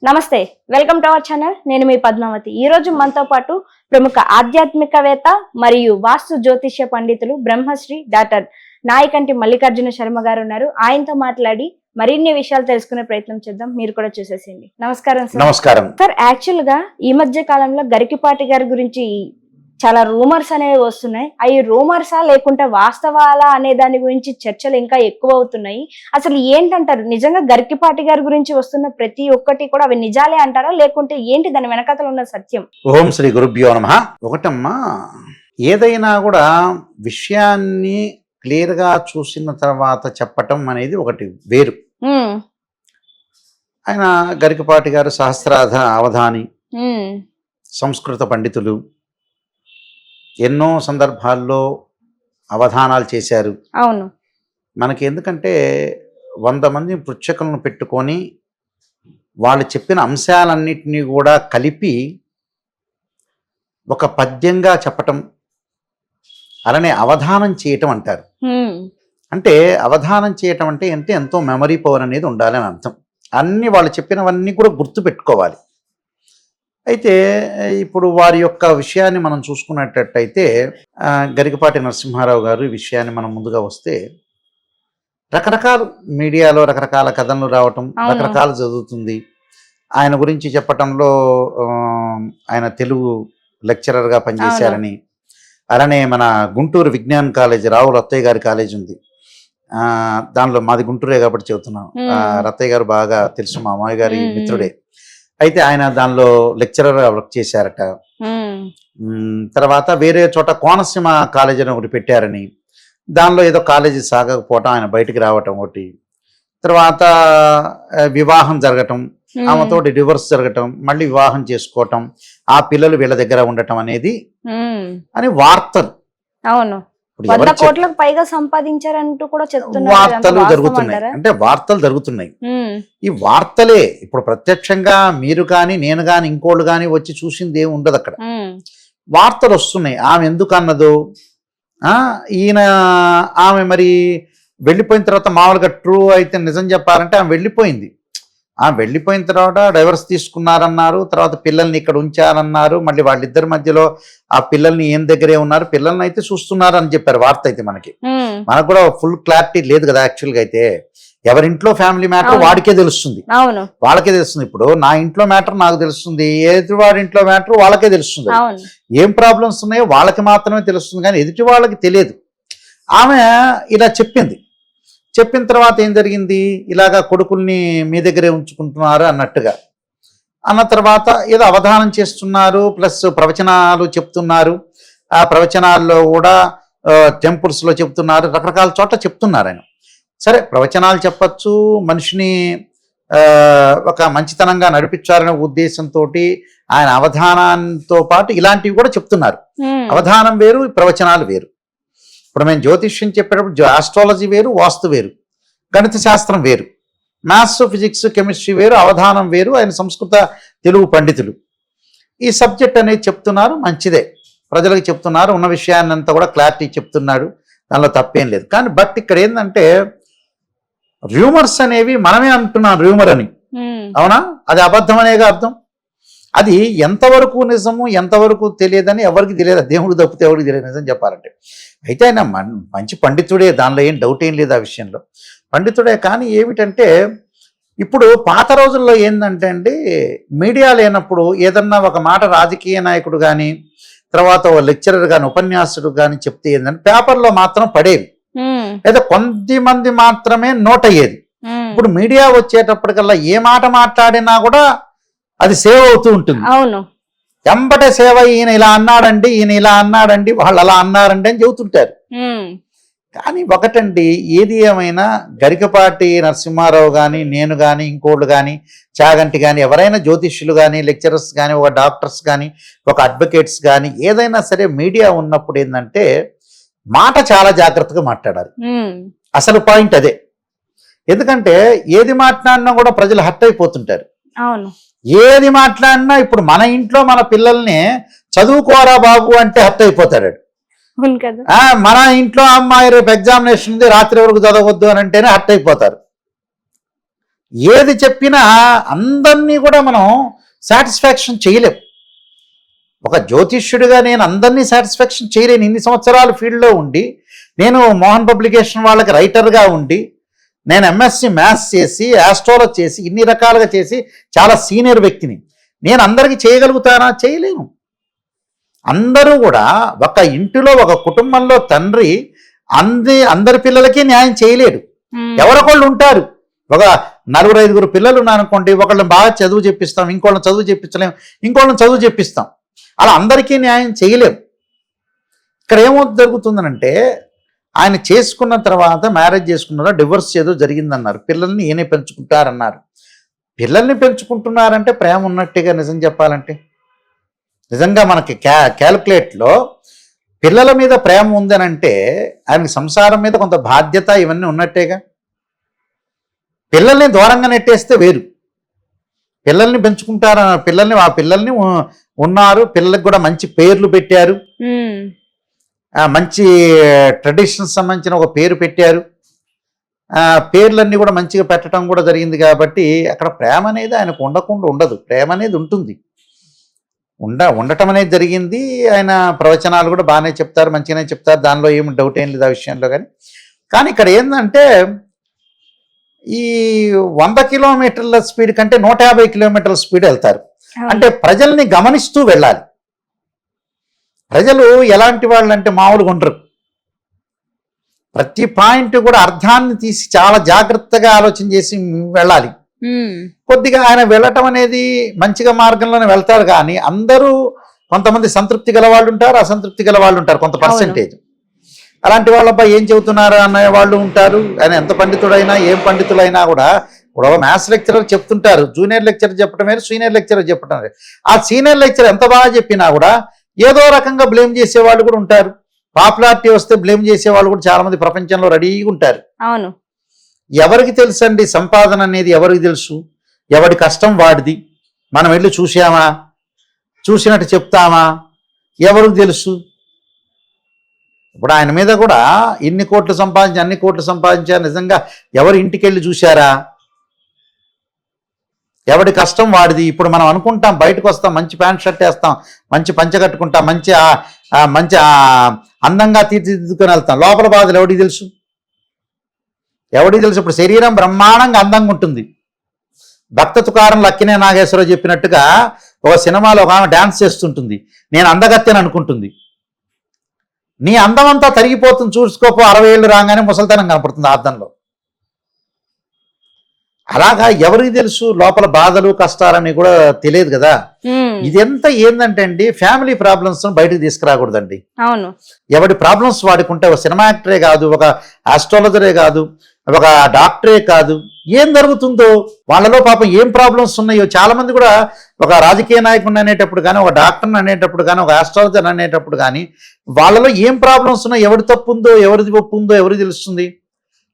నమస్తే, welcome to our channel. నేను మీ పద్మావతి. ఈ రోజు మనతో పాటు ప్రముఖ ఆధ్యాత్మికవేత్త మరియు వాస్తు జ్యోతిష్య పండితులు బ్రహ్మశ్రీ డాక్టర్ నాయకంటి మల్లికార్జున శర్మ గారు ఉన్నారు. ఆయనతో మాట్లాడి మరిన్ని విషయాలు తెలుసుకునే ప్రయత్నం చేద్దాం. మీరు కూడా చూసేసేయండి. నమస్కారం సార్. నమస్కారం సార్, యాక్చువల్ గా ఈ మధ్య కాలంలో గరికిపాటి గారి గురించి చాలా రూమర్స్ అనేవి వస్తున్నాయి. అవి రూమర్సా లేకుంటే వాస్తవాలా అనే దాని గురించి చర్చలు ఇంకా ఎక్కువ అవుతున్నాయి. అసలు ఏంటంటారు, నిజంగా గరికిపాటి గారి గురించి వస్తున్న ప్రతి ఒక్కటి కూడా అవి నిజాలే అంటారా, లేకుంటే ఏంటి దాని వెనకాతల ఉన్న సత్యం? ఓం శ్రీ గురుభ్యో నమః. ఒకటమ్మా, ఏదైనా కూడా విషయాన్ని క్లియర్ గా చూసిన తర్వాత చెప్పటం అనేది ఒకటి వేరు. ఆయన గరికపాటి గారు సహస్రాధ అవధాని, సంస్కృత పండితులు, ఎన్నో సందర్భాల్లో అవధానాలు చేశారు. అవును. మనకి ఎందుకంటే 100 మంది పృచ్ఛకులను పెట్టుకొని వాళ్ళు చెప్పిన అంశాలన్నిటినీ కూడా కలిపి ఒక పద్యంగా చెప్పటం, అలానే అవధానం చేయటం అంటారు. అంటే అవధానం చేయటం అంటే ఎంతో మెమరీ పవర్ అనేది ఉండాలి అని అర్థం. అన్ని వాళ్ళు చెప్పినవన్నీ కూడా గుర్తు పెట్టుకోవాలి. అయితే ఇప్పుడు వారి యొక్క విషయాన్ని మనం చూసుకున్నట్టయితే గరికపాటి నరసింహారావు గారు ఈ విషయాన్ని మనం ముందుగా వస్తే రకరకాల మీడియాలో రకరకాల కథలు రావటం, రకరకాలు జరుగుతుంది. ఆయన గురించి చెప్పటంలో ఆయన తెలుగు లెక్చరర్గా పనిచేశారని, అలానే మన గుంటూరు విజ్ఞాన్ కాలేజ్, రావు రత్తయ్య గారి కాలేజ్ ఉంది, దానిలో మాది గుంటూరే కాబట్టి చెబుతున్నాం. రత్తయ్య గారు బాగా తెలుసు, మా అమ్మాయి గారి మిత్రుడే. అయితే ఆయన దానిలో లెక్చరర్ వర్క్ చేశారట. తర్వాత వేరే చోట కోనసీమ కాలేజ్ అని ఒకటి పెట్టారని, దానిలో ఏదో కాలేజీ సాగకపోవటం, ఆయన బయటికి రావటం ఒకటి, తర్వాత వివాహం జరగటం, ఆమెతోటి డివోర్స్ జరగటం, మళ్ళీ వివాహం చేసుకోవటం, ఆ పిల్లలు వీళ్ళ దగ్గర ఉండటం అనేది అని వార్తలు. అవును, 100 కోట్లకు పైగా సంపాదించారంటూ కూడా చెప్తున్నారు. వార్తలు జరుగుతున్నాయి. అంటే వార్తలు జరుగుతున్నాయి. ఈ వార్తలే ఇప్పుడు ప్రత్యక్షంగా మీరు కానీ నేను కానీ ఇంకోళ్ళు కానీ వచ్చి చూసింది ఏమి ఉండదు అక్కడ. వార్తలు వస్తున్నాయి. ఆమె ఎందుకు అన్నదో, ఈయన ఆమె మరి వెళ్ళిపోయిన తర్వాత మామూలుగా ట్రూ అయితే నిజం చెప్పాలంటే ఆమె వెళ్ళిపోయింది. వెళ్ళిపోయిన తర్వాత డైవర్స్ తీసుకున్నారన్నారు, తర్వాత పిల్లల్ని ఇక్కడ ఉంచారన్నారు, మళ్ళీ వాళ్ళిద్దరి మధ్యలో ఆ పిల్లల్ని ఏం దగ్గరే ఉన్నారు, పిల్లల్ని అయితే చూస్తున్నారు అని చెప్పారు వార్త. అయితే మనకు కూడా ఫుల్ క్లారిటీ లేదు కదా. యాక్చువల్గా అయితే ఎవరింట్లో ఫ్యామిలీ మ్యాటర్ వాడికే తెలుస్తుంది, వాళ్ళకే తెలుస్తుంది. ఇప్పుడు నా ఇంట్లో మ్యాటర్ నాకు తెలుస్తుంది, ఎదుటి వాడి ఇంట్లో మ్యాటర్ వాళ్ళకే తెలుస్తుంది. ఏం ప్రాబ్లమ్స్ ఉన్నాయో వాళ్ళకి మాత్రమే తెలుస్తుంది, కానీ ఎదుటి వాళ్ళకి తెలియదు. ఆమె ఇలా చెప్పిన తర్వాత ఏం జరిగింది, ఇలాగా కొడుకుల్ని మీ దగ్గరే ఉంచుకుంటున్నారు అన్నట్టుగా అన్న తర్వాత ఏదో అవధానం చేస్తున్నారు, ప్లస్ ప్రవచనాలు చెప్తున్నారు. ఆ ప్రవచనాల్లో కూడా టెంపుల్స్లో చెప్తున్నారు, రకరకాల చోట్ల చెప్తున్నారు ఆయన. సరే, ప్రవచనాలు చెప్పచ్చు, మనిషిని ఒక మంచితనంగా నడిపించాలనే ఉద్దేశంతో ఆయన అవధానంతో పాటు ఇలాంటివి కూడా చెప్తున్నారు. అవధానం వేరు, ప్రవచనాలు వేరు. ఇప్పుడు మేము జ్యోతిష్యం చెప్పేటప్పుడు ఆస్ట్రాలజీ వేరు, వాస్తు వేరు, గణిత శాస్త్రం వేరు, మ్యాథ్స్, ఫిజిక్స్, కెమిస్ట్రీ వేరు, అవధానం వేరు. ఆయన సంస్కృత తెలుగు పండితులు. ఈ సబ్జెక్ట్ అనేది చెప్తున్నారు, మంచిదే, ప్రజలకు చెప్తున్నారు, ఉన్న విషయాన్ని అంతా కూడా క్లారిటీ చెప్తున్నాడు, దానిలో తప్పేం లేదు. కానీ బట్ ఇక్కడ ఏంటంటే రూమర్స్ అనేవి మనమే అంటున్నాం రూమర్ అని, అవునా? అది అబద్ధం అనేగా అర్థం. అది ఎంతవరకు నిజము ఎంతవరకు తెలియదని ఎవరికి తెలియదు, దేవుడికి తప్పితే ఎవరికి తెలియదు నిజం చెప్పాలంటే. అయితే ఆయన మంచి పండితుడే, దానిలో ఏం డౌట్ ఏం లేదు, ఆ విషయంలో పండితుడే. కానీ ఏమిటంటే ఇప్పుడు పాత రోజుల్లో ఏంటంటే అండి, మీడియా లేనప్పుడు ఏదన్నా ఒక మాట రాజకీయ నాయకుడు కానీ, తర్వాత ఓ లెక్చరర్ కానీ, ఉపన్యాసుడు కానీ చెప్తే ఏంటంటే పేపర్లో మాత్రం పడేవి, లేదా కొంతమంది మాత్రమే నోట్ అయ్యేది. ఇప్పుడు మీడియా వచ్చేటప్పటికల్లా ఏ మాట మాట్లాడినా కూడా అది సేవ్ అవుతూ ఉంటుంది. అవును, ఎంబటే సేవ, ఈయన ఇలా అన్నాడండి, ఈయన ఇలా అన్నాడండి, వాళ్ళు అలా అన్నారండి అని చెబుతుంటారు. కానీ ఒకటండి, ఏది ఏమైనా గరికపాటి నరసింహారావు కానీ, నేను కానీ, ఇంకోళ్ళు కానీ, చాగంటి కానీ, ఎవరైనా జ్యోతిష్యులు కానీ, లెక్చరర్స్ కానీ, ఒక డాక్టర్స్ కానీ, ఒక అడ్వకేట్స్ కానీ, ఏదైనా సరే మీడియా ఉన్నప్పుడు ఏంటంటే మాట చాలా జాగ్రత్తగా మాట్లాడాలి. అసలు పాయింట్ అదే. ఎందుకంటే ఏది మాట్లాడినా కూడా ప్రజలు హర్ట్ అయిపోతుంటారు. అవును, ఏది మాట్లాడినా ఇప్పుడు మన ఇంట్లో మన పిల్లల్ని చదువుకోరా బాబు అంటే హర్ట్ అయిపోతాడు. మన ఇంట్లో అమ్మాయి రేపు ఎగ్జామినేషన్ ఉంది, రాత్రి వరకు చదవద్దు అని అంటేనే హర్ట్ అయిపోతారు. ఏది చెప్పినా అందరినీ కూడా మనం సాటిస్ఫాక్షన్ చేయలేం. ఒక జ్యోతిష్యుడిగా నేను అందరినీ సాటిస్ఫాక్షన్ చేయలేను. ఇన్ని సంవత్సరాలు ఫీల్డ్లో ఉండి, నేను మోహన్ పబ్లికేషన్ వాళ్ళకి రైటర్గా ఉండి, నేను ఎంఎస్సి మ్యాథ్స్ చేసి, ఆస్ట్రాలజీ చేసి, ఇన్ని రకాలుగా చేసి చాలా సీనియర్ వ్యక్తిని. నేను అందరికీ చేయగలుగుతానా? చేయలేను. అందరూ కూడా ఒక ఇంటిలో ఒక కుటుంబంలో తండ్రి అందరి పిల్లలకి న్యాయం చేయలేడు. ఎవరొకళ్ళు ఉంటారు. ఒక 4-5 పిల్లలు ఉన్నారనుకోండి, ఒకళ్ళని బాగా చదువు చెప్పిస్తాం, ఇంకోళ్ళని చదువు చెప్పించలేం, ఇంకోళ్ళని చదువు చెప్పిస్తాం. అలా అందరికీ న్యాయం చేయలేం. ఇక్కడ ఏమో జరుగుతుందనంటే, ఆయన చేసుకున్న తర్వాత మ్యారేజ్ చేసుకున్నారా, డివోర్స్ ఏదో జరిగిందన్నారు, పిల్లల్ని ఈయనే పెంచుకుంటారన్నారు. పిల్లల్ని పెంచుకుంటున్నారంటే ప్రేమ ఉన్నట్టుగా నిజం చెప్పాలంటే. నిజంగా మనకి క్యాలిక్యులేట్లో పిల్లల మీద ప్రేమ ఉందనంటే ఆయనకి సంసారం మీద కొంత బాధ్యత ఇవన్నీ ఉన్నట్టేగా. పిల్లల్ని దూరంగా నెట్టేస్తే వేరు. పిల్లల్ని పెంచుకుంటారన్నారు, పిల్లల్ని ఉన్నారు, పిల్లలకు కూడా మంచి పేర్లు పెట్టారు, మంచి ట్రెడిషన్స్ సంబంధించిన ఒక పేరు పెట్టారు. పేర్లన్నీ కూడా మంచిగా పెట్టడం కూడా జరిగింది. కాబట్టి అక్కడ ప్రేమ అనేది ఆయనకు ఉండకుండా ఉండదు. ప్రేమ అనేది ఉంటుంది, ఉండటం అనేది జరిగింది. ఆయన ప్రవచనాలు కూడా బాగానే చెప్తారు, మంచిగానే చెప్తారు, దానిలో ఏమి డౌట్ ఏం లేదు ఆ విషయంలో. కానీ ఇక్కడ ఏంటంటే, ఈ 100 కిలోమీటర్ల స్పీడ్ కంటే 150 కిలోమీటర్ల స్పీడ్ వెళ్తారు. అంటే ప్రజల్ని గమనిస్తూ వెళ్ళాలి. ప్రజలు ఎలాంటి వాళ్ళు అంటే మామూలుగా ఉండరు. ప్రతి పాయింట్ కూడా అర్థాన్ని తీసి చాలా జాగ్రత్తగా ఆలోచన చేసి వెళ్ళాలి. కొద్దిగా ఆయన వెళ్ళటం అనేది మంచిగా మార్గంలోనే వెళ్తారు. కానీ అందరూ, కొంతమంది సంతృప్తి గల వాళ్ళు ఉంటారు, అసంతృప్తి గల వాళ్ళు ఉంటారు, కొంత పర్సెంటేజ్. అలాంటి వాళ్ళపై ఏం చెబుతున్నారు అనే వాళ్ళు ఉంటారు. ఆయన ఎంత పండితుడైనా, ఏం పండితులైనా కూడా ఇప్పుడు మ్యాథ్స్ లెక్చరర్ చెప్తుంటారు, జూనియర్ లెక్చరర్ చెప్పడం వేరు, సీనియర్ లెక్చరర్ చెప్పడం వేరు. ఆ సీనియర్ లెక్చరర్ ఎంత బాగా చెప్పినా కూడా ఏదో రకంగా బ్లేమ్ చేసేవాళ్ళు కూడా ఉంటారు. పాపులారిటీ వస్తే బ్లేమ్ చేసేవాళ్ళు కూడా చాలా మంది ప్రపంచంలో రెడీగా ఉంటారు. అవును. ఎవరికి తెలుసండి సంపాదన అనేది? ఎవరికి తెలుసు? ఎవడి కష్టం వాడిది. మనం వెళ్ళి చూసామా, చూసినట్టు చెప్తామా? ఎవరికి తెలుసు? ఇప్పుడు ఆయన మీద కూడా ఇన్ని కోట్లు సంపాదించి, అన్ని కోట్లు సంపాదించారు, నిజంగా ఎవరి ఇంటికి వెళ్ళి చూశారా? ఎవడి కష్టం వాడిది. ఇప్పుడు మనం అనుకుంటాం, బయటకు వస్తాం, మంచి ప్యాంట్ షర్ట్ వేస్తాం, మంచి పంచ కట్టుకుంటాం, మంచి అందంగా తీర్చిదిద్దుకొని వెళ్తాం. లోపల బాధలు ఎవడికి తెలుసు? ఎవడికి తెలుసు? ఇప్పుడు శరీరం బ్రహ్మాండంగా అందంగా ఉంటుంది. భక్త తుకారం లక్కినే నాగేశ్వరరావు చెప్పినట్టుగా ఒక సినిమాలో ఒక ఆమె డ్యాన్స్ చేస్తుంటుంది, నేను అందగత్తెని అనుకుంటుంది. నీ అందం అంతా తరిగిపోతుంది, చూసుకోపో 60 ఏళ్ళు రాగానే ముసలితనం కనపడుతుంది అర్థంలో. అలాగా ఎవరికి తెలుసు లోపల బాధలు కష్టాలని కూడా తెలియదు కదా. ఇదంతా ఏంటంటే అండి, ఫ్యామిలీ ప్రాబ్లమ్స్ బయటకు తీసుకురాకూడదండి. అవును. ఎవడి ప్రాబ్లమ్స్ వాడుకుంటే, ఒక సినిమా యాక్టరే కాదు, ఒక ఆస్ట్రాలజరే కాదు, ఒక డాక్టరే కాదు, ఏం జరుగుతుందో వాళ్ళలో పాపం ఏం ప్రాబ్లమ్స్ ఉన్నాయో. చాలా మంది కూడా ఒక రాజకీయ నాయకుడిని అనేటప్పుడు కానీ, ఒక డాక్టర్ని అనేటప్పుడు కానీ, ఒక ఆస్ట్రాలజర్ అనేటప్పుడు కానీ వాళ్ళలో ఏం ప్రాబ్లమ్స్ ఉన్నాయో, ఎవరి తప్పు ఉందో, ఎవరిది ఒప్పు ఉందో ఎవరికి తెలుస్తుంది?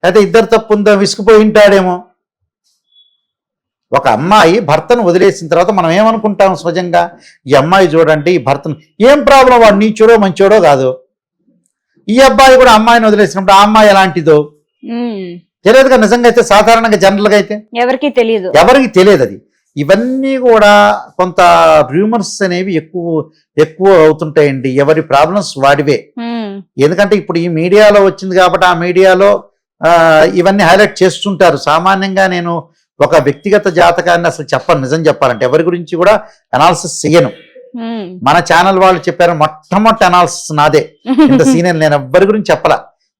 అయితే ఇద్దరు తప్పు ఉందో, విసుకుపోయి ఉంటాడేమో. ఒక అమ్మాయి భర్తను వదిలేసిన తర్వాత మనం ఏమనుకుంటాం సహజంగా, ఈ అమ్మాయి చూడండి, ఈ భర్తను ఏం ప్రాబ్లం, వాడు నీచోడో మంచోడో కాదు. ఈ అబ్బాయి కూడా అమ్మాయిని వదిలేసినప్పుడు ఆ అమ్మాయి ఎలాంటిదో తెలియదుగా. నిజంగా అయితే సాధారణంగా జనరల్గా అయితే ఎవరికి తెలియదు అది. ఇవన్నీ కూడా కొంత రూమర్స్ అనేవి ఎక్కువ అవుతుంటాయండి. ఎవరి ప్రాబ్లమ్స్ వాడివే. ఎందుకంటే ఇప్పుడు ఈ మీడియాలో వచ్చింది కాబట్టి ఆ మీడియాలో ఇవన్నీ హైలైట్ చేస్తుంటారు. సామాన్యంగా నేను ఒక వ్యక్తిగత జాతకాన్ని అసలు చెప్పను. నిజం చెప్పాలంటే ఎవరి గురించి కూడా అనాలిసిస్ చెయ్యను. మన ఛానల్ వాళ్ళు చెప్పారు, మొట్టమొదటి అనాలిసిస్ నాదే. ఇంత సీనియర్ నేను ఎవ్వరి గురించి చెప్పలా.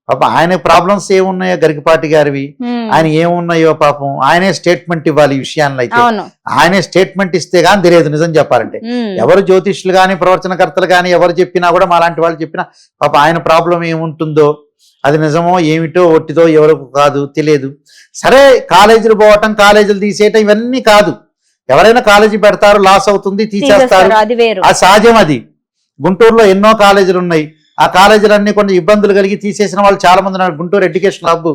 పాపం ఆయన ప్రాబ్లమ్స్ ఏమున్నాయో గరికపాటి గారివి, ఆయన ఏమున్నాయో పాపం ఆయనే స్టేట్మెంట్ ఇవ్వాలి ఈ విషయాల్లో. అయితే ఆయనే స్టేట్మెంట్ ఇస్తే గానీ తెలియదు నిజం చెప్పాలంటే. ఎవరు జ్యోతిష్యులు కానీ, ప్రవచనకర్తలు కానీ ఎవరు చెప్పినా కూడా, మాలాంటి వాళ్ళు చెప్పినా పాప ఆయన ప్రాబ్లం ఏముంటుందో, అది నిజమో ఏమిటో ఒట్టిదో ఎవరికి కాదు తెలియదు. సరే, కాలేజీలు పోవటం, కాలేజీలు తీసేయటం ఇవన్నీ కాదు. ఎవరైనా కాలేజీ పెడతారు, లాస్ అవుతుంది, తీసేస్తారు, అది సహజం. అది గుంటూరులో ఎన్నో కాలేజీలు ఉన్నాయి. ఆ కాలేజీలన్నీ కొన్ని ఇబ్బందులు కలిగి తీసేసిన వాళ్ళు చాలా మంది ఉన్నారు. గుంటూరు ఎడ్యుకేషన్ హబ్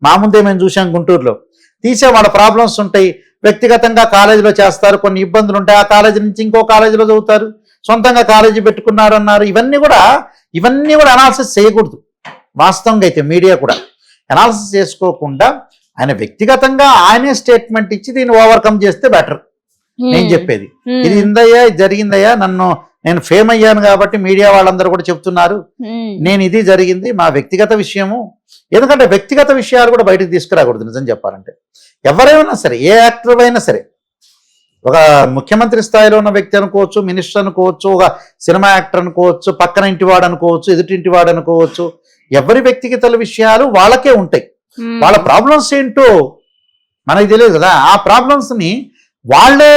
మా ముందే మేము చూసాం. గుంటూరులో తీసే వాళ్ళ ప్రాబ్లమ్స్ ఉంటాయి. వ్యక్తిగతంగా కాలేజీలో చేస్తారు, కొన్ని ఇబ్బందులు ఉంటాయి. ఆ కాలేజీ నుంచి ఇంకో కాలేజీలో చదువుతారు, సొంతంగా కాలేజీ పెట్టుకున్నారు అన్నారు. ఇవన్నీ కూడా అనాలిసిస్ చేయకూడదు. వాస్తవంగా అయితే మీడియా కూడా అనాలిసిస్ చేసుకోకుండా ఆయన వ్యక్తిగతంగా ఆయనే స్టేట్మెంట్ ఇచ్చి దీన్ని ఓవర్కమ్ చేస్తే బెటర్. నేను చెప్పేది ఇది ఇందయ్యా, ఇది జరిగిందయ్యా, నేను ఫేమ్ అయ్యాను కాబట్టి మీడియా వాళ్ళందరూ కూడా చెప్తున్నారు, నేను ఇది జరిగింది మా వ్యక్తిగత విషయము. ఎందుకంటే వ్యక్తిగత విషయాలు కూడా బయటకు తీసుకురాకూడదు. నిజం చెప్పాలంటే ఎవరైనా సరే, ఏ యాక్టర్ అయినా సరే, ఒక ముఖ్యమంత్రి స్థాయిలో ఉన్న వ్యక్తి అనుకోవచ్చు, మినిస్టర్ అనుకోవచ్చు, ఒక సినిమా యాక్టర్ అనుకోవచ్చు, పక్కన ఇంటివాడు అనుకోవచ్చు, ఎదుటింటివాడు అనుకోవచ్చు, ఎవరి వ్యక్తిగత విషయాలు వాళ్ళకే ఉంటాయి. వాళ్ళ ప్రాబ్లమ్స్ ఏంటో మనకి తెలియదు కదా. ఆ ప్రాబ్లమ్స్ ని వాళ్ళే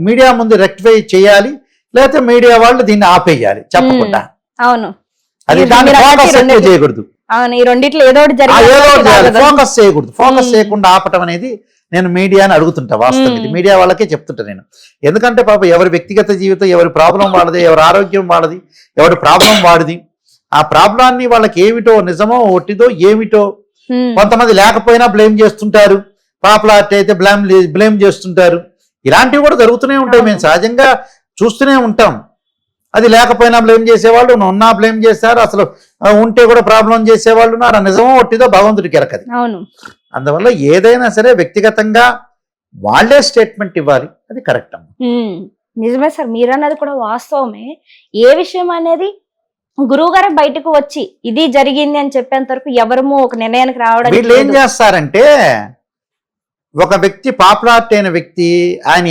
మీడియా ముందు రెక్టిఫై చేయాలి, లేకపోతే మీడియా వాళ్ళు దీన్ని ఆపేయాలి చెప్పకుండా. అవును, అది దాన్ని ఫోకస్ చేయకూడదు. ఈ రెండిట్లో ఏదో ఫోకస్ చేయకూడదు. ఫోకస్ చేయకుండా ఆపటం అనేది నేను మీడియాని అడుగుతుంటా. వాస్తవం ఇది మీడియా వాళ్ళకే చెప్తుంటా నేను. ఎందుకంటే పాప ఎవరి వ్యక్తిగత జీవితం, ఎవరి ప్రాబ్లం వాళ్ళది, ఎవరి ఆరోగ్యం వాళ్ళది, ఎవరి ప్రాబ్లం వాడిది. ఆ ప్రాబ్లాన్ని వాళ్ళకి ఏమిటో, నిజమో ఒట్టిదో ఏమిటో, కొంతమంది లేకపోయినా బ్లేమ్ చేస్తుంటారు, పాపులారిటీ అయితే బ్లేమ్ చేస్తుంటారు. ఇలాంటివి కూడా జరుగుతూనే ఉంటాయి, మేము సహజంగా చూస్తూనే ఉంటాం. అది లేకపోయినా బ్లేమ్ చేసేవాళ్ళు ఉన్నా బ్లేమ్ చేస్తారు, అసలు ఉంటే కూడా ప్రాబ్లం చేసేవాళ్ళు ఉన్నారు. నిజమో ఒట్టిదో భగవంతుడికి ఎరకది. అందువల్ల ఏదైనా సరే వ్యక్తిగతంగా వాళ్ళే స్టేట్మెంట్ ఇవ్వాలి, అది కరెక్ట్ అమ్మ. నిజమే సార్, మీరన్నది కూడా వాస్తవమే. ఏ విషయం అనేది గురువు గారు బయటకు వచ్చి ఇది జరిగింది అని చెప్పేంత వరకు ఎవరము ఒక నిర్ణయానికి రావడం. వీళ్ళు ఏం చేస్తారంటే, ఒక వ్యక్తి పాపులారిటీ అయిన వ్యక్తి, ఆయన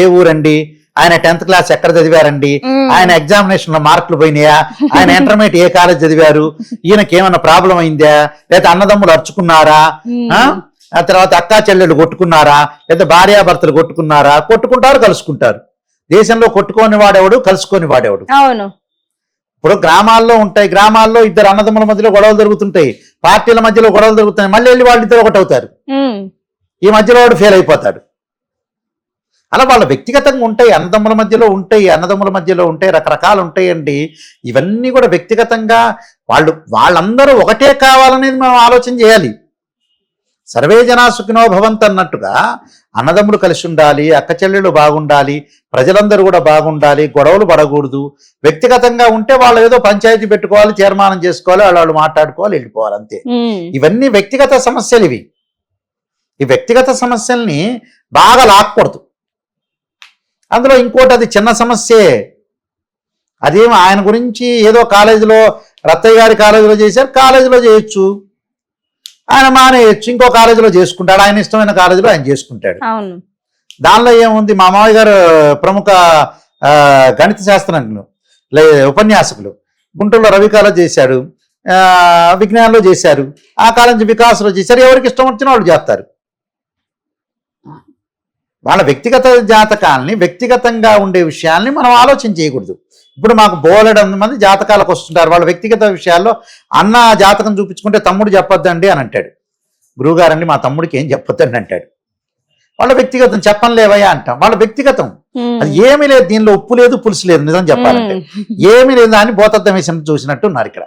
ఏ ఊరండి, ఆయన 10th క్లాస్ ఎక్కడ చదివారండి, ఆయన ఎగ్జామినేషన్ లో మార్కులు పోయినాయా, ఆయన ఇంటర్మీడియట్ ఏ కాలేజ్ చదివారు, ఈయనకి ఏమైనా ప్రాబ్లం అయిందా, లేదా అన్నదమ్ములు అరుచుకున్నారా, ఆ తర్వాత అక్కా చెల్లెళ్ళు కొట్టుకున్నారా, లేదా భార్యాభర్తలు కొట్టుకున్నారా, కొట్టుకుంటారు కలుసుకుంటారు. దేశంలో కొట్టుకోని వాడేవాడు, కలుసుకొని వాడేవాడు. అవును, ఇప్పుడు గ్రామాల్లో ఉంటాయి, గ్రామాల్లో ఇద్దరు అన్నదమ్ముల మధ్యలో గొడవలు జరుగుతుంటాయి, పార్టీల మధ్యలో గొడవలు జరుగుతాయి, మళ్ళీ వెళ్ళి వాళ్ళిద్దరు ఒకటి అవుతారు, ఈ మధ్యలో వాడు ఫెయిల్ అయిపోతాడు. అలా వాళ్ళ వ్యక్తిగతంగా ఉంటాయి, అన్నదమ్ముల మధ్యలో ఉంటాయి, రకరకాలు ఉంటాయండి. ఇవన్నీ కూడా వ్యక్తిగతంగా వాళ్ళందరూ ఒకటే కావాలనేది మనం ఆలోచన చేయాలి. సర్వే జనా సుఖినో భవంతు అన్నట్టుగా అన్నదమ్ములు కలిసి ఉండాలి, అక్క చెల్లెళ్ళు బాగుండాలి, ప్రజలందరూ కూడా బాగుండాలి, గొడవలు పడకూడదు. వ్యక్తిగతంగా ఉంటే వాళ్ళు ఏదో పంచాయతీ పెట్టుకోవాలి, తీర్మానం చేసుకోవాలి, వాళ్ళు మాట్లాడుకోవాలి, వెళ్ళిపోవాలి, అంతే. ఇవన్నీ వ్యక్తిగత సమస్యలు. ఈ వ్యక్తిగత సమస్యల్ని బాగా లాక్కూడదు. అందులో ఇంకోటి, అది చిన్న సమస్యే, అదేమో ఆయన గురించి ఏదో కాలేజీలో రత్తయ్య గారి కాలేజీలో చేశారు, కాలేజీలో చేయొచ్చు, ఆయన మానేయచ్చు, ఇంకో కాలేజీలో చేసుకుంటాడు, ఆయన ఇష్టమైన కాలేజీలో ఆయన చేసుకుంటాడు. దానిలో ఏముంది? మా మామయ్య గారు ప్రముఖ గణిత శాస్త్రజ్ఞులు, ఉపన్యాసకులు, గుంటూరులో రవి కాలేజ్ చేశాడు, విజ్ఞానంలో చేశారు, ఆ కాలేజీ వికాసంలో చేశారు. ఎవరికి ఇష్టం వచ్చిన వాళ్ళు చేస్తారు. వాళ్ళ వ్యక్తిగత జాతకాలని, వ్యక్తిగతంగా ఉండే విషయాల్ని మనం ఆలోచన చేయకూడదు. ఇప్పుడు మాకు బోలెడు మంది జాతకాలకు వస్తుంటారు, వాళ్ళ వ్యక్తిగత విషయాల్లో అన్న జాతకం చూపించుకుంటే తమ్ముడు చెప్పొద్దండి అని అంటాడు. గురువుగారండి మా తమ్ముడికి ఏం చెప్పొద్దండి అంటాడు. వాళ్ళ వ్యక్తిగతం చెప్పలేవయ్యా అంటాం, వాళ్ళ వ్యక్తిగతం. అది ఏమీ లేదు, దీనిలో ఉప్పు లేదు పులుసు లేదు. నిజం చెప్పాలంటే ఏమీ లేదు అని భూతద్దం వేసినట్టు చూసినట్టు ఉన్నారు ఇక్కడ.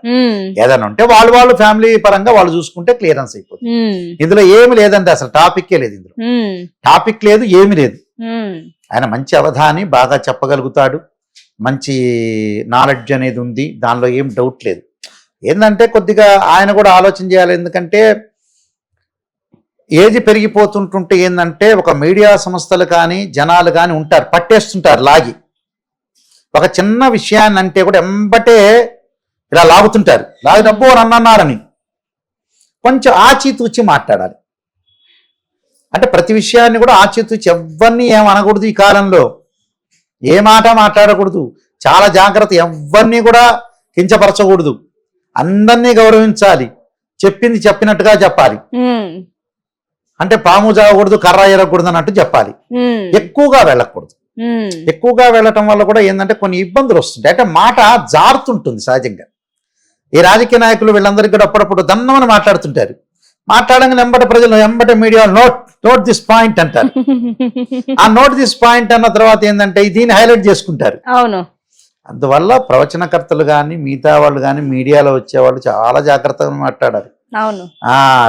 ఏదైనా ఉంటే వాళ్ళు ఫ్యామిలీ పరంగా వాళ్ళు చూసుకుంటే క్లియరెన్స్ అయిపోతుంది. ఇందులో ఏమి లేదండి, అసలు టాపిక్కే లేదు, ఇందులో టాపిక్ లేదు, ఏమి లేదు. ఆయన మంచి అవధాని, బాగా చెప్పగలుగుతాడు, మంచి నాలెడ్జ్ అనేది ఉంది, దానిలో ఏం డౌట్ లేదు. ఏంటంటే కొద్దిగా ఆయన కూడా ఆలోచన చేయాలి. ఎందుకంటే ఏజ్ పెరిగిపోతుంటుంటే ఏంటంటే, ఒక మీడియా సంస్థలు కానీ జనాలు కానీ ఉంటారు, పట్టేస్తుంటారు లాగి. ఒక చిన్న విషయాన్ని అంటే కూడా ఎంబటే ఇలా లాగుతుంటారు, డబ్బు అని అన్నారని. కొంచెం ఆచితూచి మాట్లాడాలి. అంటే ప్రతి విషయాన్ని కూడా ఆచితూచి, ఎవరిని ఏమనకూడదు. ఈ కాలంలో ఏ మాట మాట్లాడకూడదు, చాలా జాగ్రత్త. ఎవరిని కూడా కించపరచకూడదు, అందరినీ గౌరవించాలి, చెప్పింది చెప్పినట్టుగా చెప్పాలి. అంటే పాము జాగకూడదు, కర్ర ఎరగకూడదు అన్నట్టు చెప్పాలి. ఎక్కువగా వెళ్ళకూడదు. ఎక్కువగా వెళ్ళటం వల్ల కూడా ఏంటంటే కొన్ని ఇబ్బందులు వస్తుంటాయి. అంటే మాట జారుతుంటుంది సహజంగా. ఈ రాజకీయ నాయకులు వీళ్ళందరికీ కూడా అప్పుడప్పుడు దన్నమని మాట్లాడుతుంటారు. మాట్లాడంగానే ఎంబట ప్రజలు, ఎంబట మీడియా నోట్ దిస్ పాయింట్ అంటారు. ఆ నోట్ దిస్ పాయింట్ అన్న తర్వాత ఏంటంటే దీన్ని హైలైట్ చేసుకుంటారు. అవును. అందువల్ల ప్రవచనకర్తలు కానీ మిగతా వాళ్ళు కానీ మీడియాలో వచ్చేవాళ్ళు చాలా జాగ్రత్తగా మాట్లాడాలి.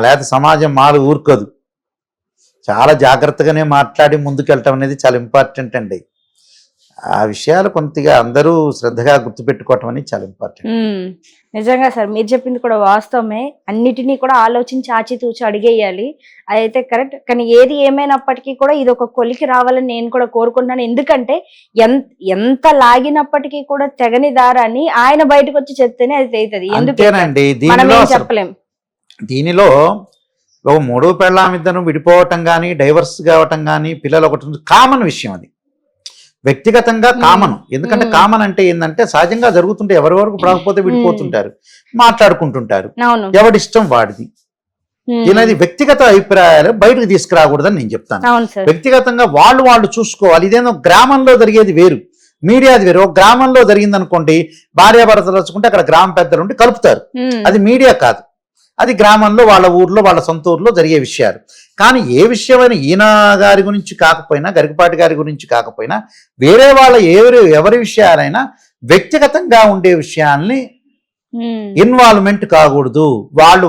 లేకపోతే సమాజం మాలు ఊరుకోదు. చాలా జాగ్రత్తగానే మాట్లాడి ముందుకెళ్ళటం అనేది చాలా ఇంపార్టెంట్ అండి. ఆ విషయాలు కొద్దిగా అందరూ శ్రద్ధగా గుర్తుపెట్టుకోవటం అనేది చాలా ఇంపార్టెంట్. నిజంగా సార్ మీరు చెప్పింది కూడా వాస్తవమే. అన్నిటినీ కూడా ఆలోచించి ఆచితూచి అడిగేయాలి. అదైతే కరెక్ట్. కానీ ఏది ఏమైనప్పటికీ కూడా ఇది ఒక కొలికి రావాలని నేను కూడా కోరుకుంటున్నాను. ఎందుకంటే ఎంత లాగినప్పటికీ కూడా తెగని దారాన్ని ఆయన బయటకు వచ్చి చెప్తేనే అది తెగుతుంది. అంతేనండి. మనం దీనిలో ఏం చెప్పలేం. దీనిలో ఒక మూడో పెళ్ళామిద్దరు విడిపోవటం కానీ డైవర్స్ కావటం కానీ పిల్లలు ఒకటి కామన్ విషయం. అది వ్యక్తిగతంగా కామన్. ఎందుకంటే కామన్ అంటే ఏంటంటే సహజంగా జరుగుతుంటే ఎవరి వరకు రాకపోతే విడిపోతుంటారు, మాట్లాడుకుంటుంటారు, ఎవడిష్టం వాడిది. అనేది వ్యక్తిగత అభిప్రాయాలు బయటకు తీసుకురాకూడదని నేను చెప్తాను. వ్యక్తిగతంగా వాళ్ళు చూసుకోవాలి. ఇదేదో గ్రామంలో జరిగేది వేరు, మీడియాది వేరు. ఒక గ్రామంలో జరిగింది అనుకోండి, భార్యాభర్తలు వచ్చుకుంటే అక్కడ గ్రామ పెద్దలు ఉండి కలుపుతారు. అది మీడియా కాదు, అది గ్రామంలో వాళ్ళ ఊర్లో వాళ్ళ సొంత ఊర్లో జరిగే విషయాలు. కానీ ఏ విషయమైనా ఈయన గారి గురించి కాకపోయినా, గరికపాటి గారి గురించి కాకపోయినా, వేరే వాళ్ళ ఎవరి విషయాలైనా వ్యక్తిగతంగా ఉండే విషయాల్ని ఇన్వాల్వ్మెంట్ కాకూడదు,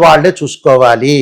వాళ్ళే చూసుకోవాలి.